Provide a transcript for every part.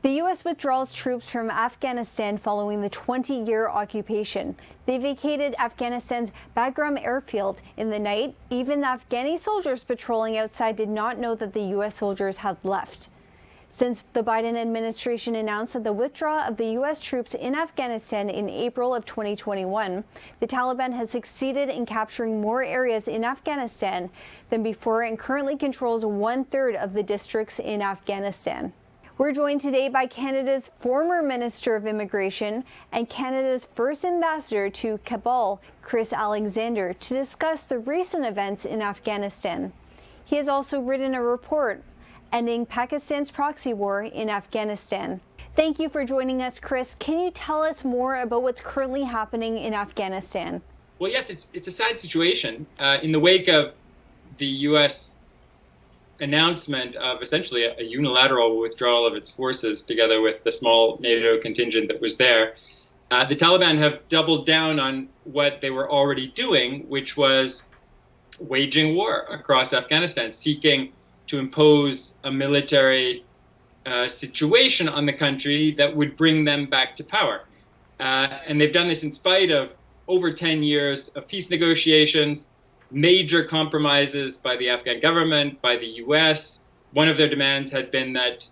The U.S. withdraws troops from Afghanistan following the 20-year occupation. They vacated Afghanistan's Bagram airfield in the night. Even the Afghani soldiers patrolling outside did not know that the U.S. soldiers had left. Since the Biden administration announced the withdrawal of the U.S. troops in Afghanistan in April of 2021, the Taliban has succeeded in capturing more areas in Afghanistan than before and currently controls 1/3 of the districts in Afghanistan. We're joined today by Canada's former Minister of Immigration and Canada's first ambassador to Kabul, Chris Alexander, to discuss the recent events in Afghanistan. He has also written a report ending Pakistan's proxy war in Afghanistan. Thank you for joining us, Chris. Can you tell us more about what's currently happening in Afghanistan? Well, yes, it's a sad situation. In the wake of the U.S. announcement of essentially a unilateral withdrawal of its forces, together with the small NATO contingent that was there, the Taliban have doubled down on what they were already doing, which was waging war across Afghanistan, seeking to impose a military situation on the country that would bring them back to power. And they've done this in spite of over 10 years of peace negotiations, major compromises by the Afghan government, by the U.S. One of their demands had been that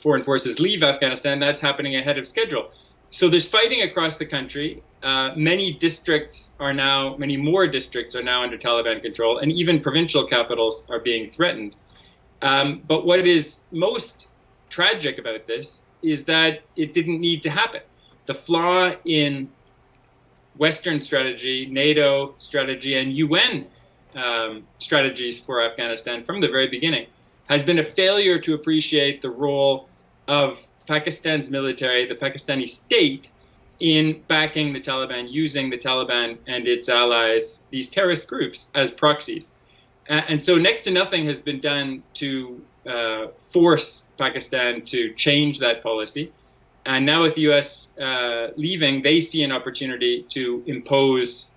foreign forces leave Afghanistan. That's happening ahead of schedule. So there's fighting across the country. Many more districts are now under Taliban control, and even provincial capitals are being threatened. But what is most tragic about this is that it didn't need to happen. The flaw in Western strategy, NATO strategy, and UN strategies for Afghanistan from the very beginning has been a failure to appreciate the role of Pakistan's military, the Pakistani state, in backing the Taliban, using the Taliban and its allies, these terrorist groups, as proxies. And so next to nothing has been done to force Pakistan to change that policy. And now with the U.S. Leaving, they see an opportunity to impose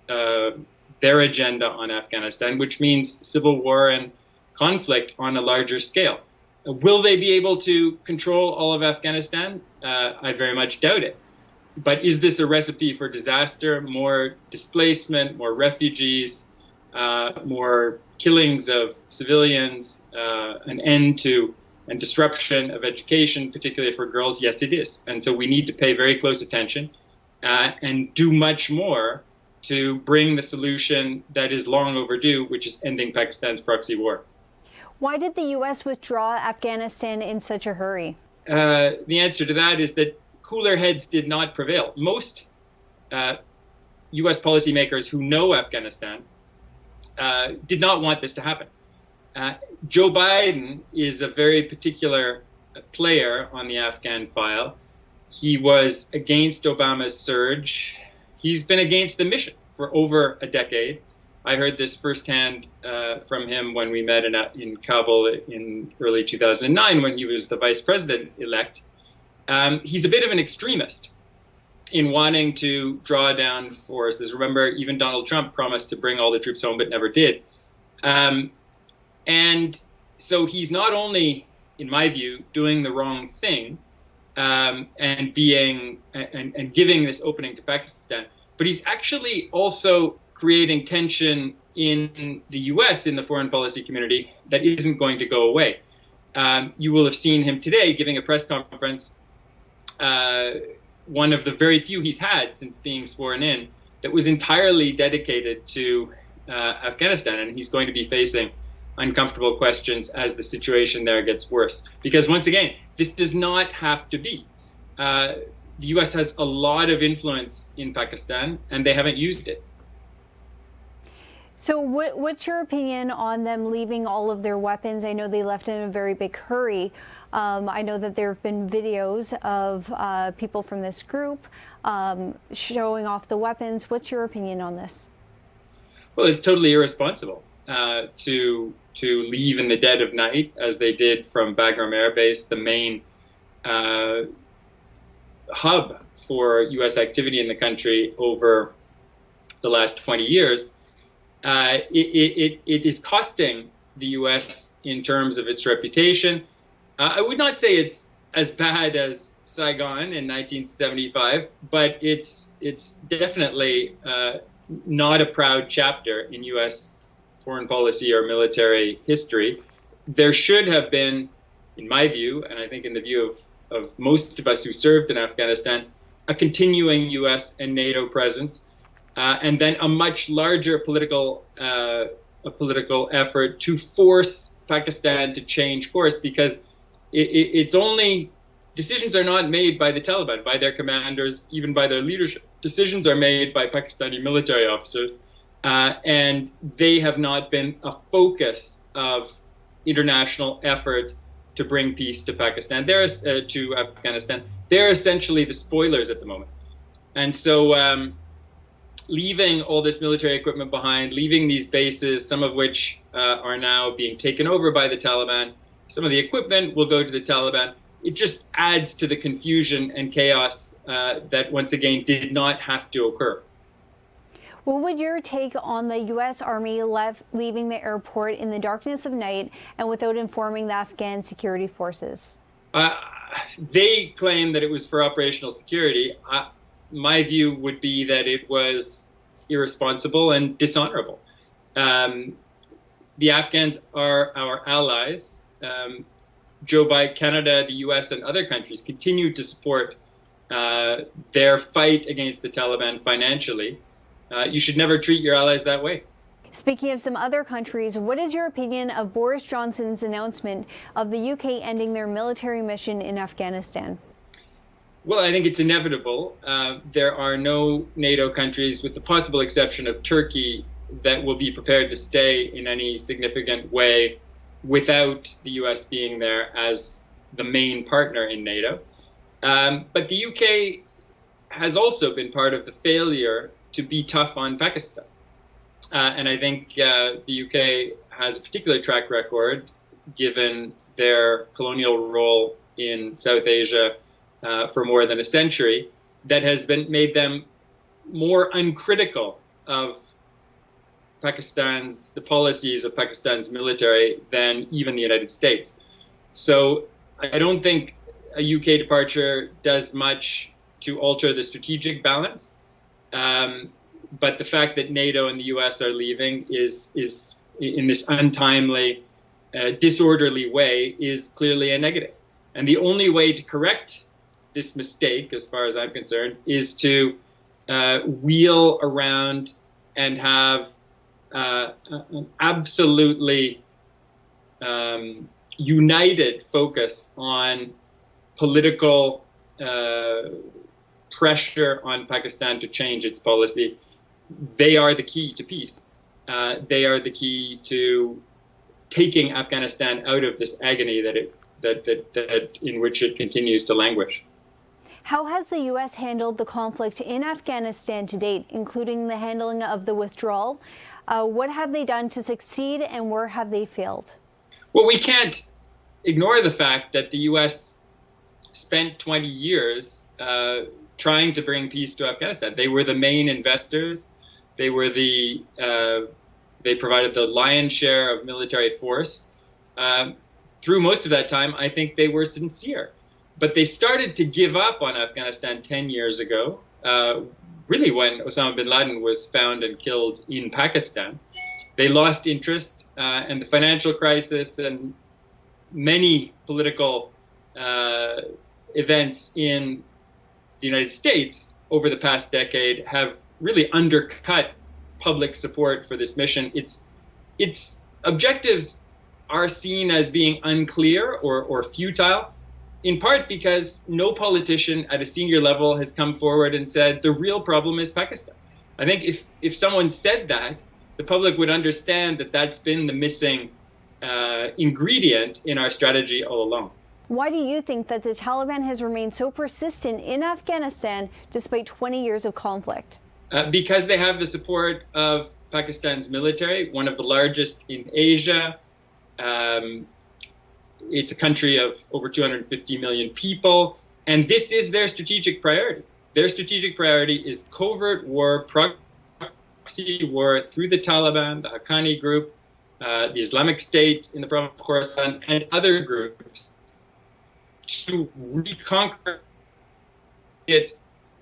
their agenda on Afghanistan, which means civil war and conflict on a larger scale. Will they be able to control all of Afghanistan? I very much doubt it. But is this a recipe for disaster, more displacement, more refugees, more killings of civilians, an end to and disruption of education, particularly for girls? Yes, it is. And so we need to pay very close attention and do much more to bring the solution that is long overdue, which is ending Pakistan's proxy war. Why did the U.S. withdraw Afghanistan in such a hurry? The answer to that is that cooler heads did not prevail. Most U.S. policymakers who know Afghanistan did not want this to happen. Joe Biden is a very particular player on the Afghan file. He was against Obama's surge. He's been against the mission for over a decade. I heard this firsthand from him when we met in Kabul in early 2009 when he was the vice president-elect. He's a bit of an extremist in wanting to draw down forces. Remember, even Donald Trump promised to bring all the troops home but never did. And so he's not only, in my view, doing the wrong thing and giving this opening to Pakistan, but he's actually also creating tension in the U.S. in the foreign policy community that isn't going to go away. You will have seen him today giving a press conference, one of the very few he's had since being sworn in, that was entirely dedicated to Afghanistan, and he's going to be facing uncomfortable questions as the situation there gets worse. Because once again, this does not have to be. The U.S. has a lot of influence in Pakistan, and they haven't used it. So what's your opinion on them leaving all of their weapons? I know they left in a very big hurry. I know that there have been videos of people from this group showing off the weapons. What's your opinion on this? Well, it's totally irresponsible to leave in the dead of night, as they did from Bagram Air Base, the main hub for U.S. activity in the country over the last 20 years. It is costing the U.S. in terms of its reputation. I would not say it's as bad as Saigon in 1975, but it's definitely not a proud chapter in U.S. foreign policy or military history. There should have been, in my view, and I think in the view of most of us who served in Afghanistan, a continuing U.S. and NATO presence, and then a much larger political effort to force Pakistan to change course, because it's only, decisions are not made by the Taliban, by their commanders, even by their leadership. Decisions are made by Pakistani military officers, and they have not been a focus of international effort to bring peace to Pakistan. To Afghanistan. They're essentially the spoilers at the moment. And so leaving all this military equipment behind, leaving these bases, some of which are now being taken over by the Taliban, some of the equipment will go to the Taliban. It just adds to the confusion and chaos that, once again, did not have to occur. What would your take on the U.S. Army leaving the airport in the darkness of night and without informing the Afghan security forces? They claim that it was for operational security. My view would be that it was irresponsible and dishonorable. The Afghans are our allies. Joe Biden, Canada, the U.S., and other countries continue to support their fight against the Taliban financially. You should never treat your allies that way. Speaking of some other countries, what is your opinion of Boris Johnson's announcement of the UK ending their military mission in Afghanistan? Well, I think it's inevitable. There are no NATO countries, with the possible exception of Turkey, that will be prepared to stay in any significant way without the US being there as the main partner in NATO. But the UK has also been part of the failure to be tough on Pakistan. And I think the UK has a particular track record, given their colonial role in South Asia for more than a century, that has made them more uncritical of the policies of Pakistan's military than even the United States. So I don't think a UK departure does much to alter the strategic balance. But the fact that NATO and the US are leaving is in this untimely, disorderly way, is clearly a negative. And the only way to correct this mistake, as far as I'm concerned, is to wheel around and have an absolutely united focus on political pressure on Pakistan to change its policy. They are the key to peace. They are the key to taking Afghanistan out of this agony that in which it continues to languish. How has the U.S. handled the conflict in Afghanistan to date, including the handling of the withdrawal? What have they done to succeed, and where have they failed? Well, we can't ignore the fact that the U.S. spent 20 years trying to bring peace to Afghanistan. They were the main investors. They were they provided the lion's share of military force. Through most of that time, I think they were sincere. But they started to give up on Afghanistan 10 years ago, really when Osama bin Laden was found and killed in Pakistan. They lost interest, and the financial crisis and many political events in the United States over the past decade have really undercut public support for this mission. Its objectives are seen as being unclear or futile, in part because no politician at a senior level has come forward and said the real problem is Pakistan. I think if someone said that, the public would understand that that's been the missing ingredient in our strategy all along. Why do you think that the Taliban has remained so persistent in Afghanistan despite 20 years of conflict? Because they have the support of Pakistan's military, one of the largest in Asia. It's a country of over 250 million people, and this is their strategic priority. Their strategic priority is covert war, proxy war through the Taliban, the Haqqani group, the Islamic State in the province of Khorasan, and other groups to reconquer it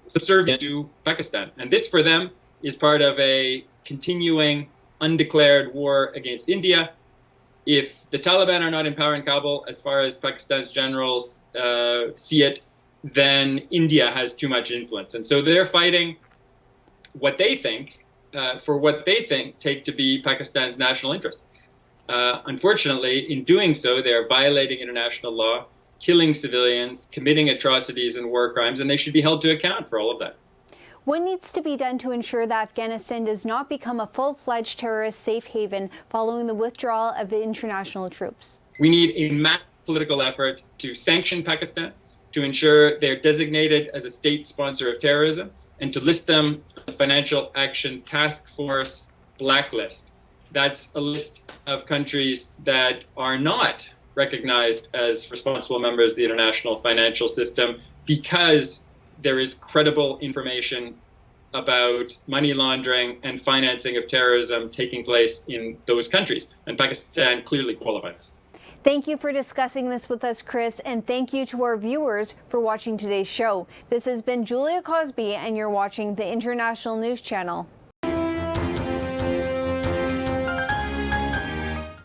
subservient to Pakistan. And this, for them, is part of a continuing undeclared war against India. If the Taliban are not in power in Kabul, as far as Pakistan's generals see it, then India has too much influence. And so they're fighting what they think, for what they think take to be Pakistan's national interest. Unfortunately, in doing so, they are violating international law, killing civilians, committing atrocities and war crimes, and they should be held to account for all of that. What needs to be done to ensure that Afghanistan does not become a full-fledged terrorist safe haven following the withdrawal of the international troops? We need a massive political effort to sanction Pakistan, to ensure they're designated as a state sponsor of terrorism, and to list them on the Financial Action Task Force blacklist. That's a list of countries that are not recognized as responsible members of the international financial system because there is credible information about money laundering and financing of terrorism taking place in those countries. And Pakistan clearly qualifies. Thank you for discussing this with us, Chris, and thank you to our viewers for watching today's show. This has been Julia Cosby, and you're watching the International News Channel.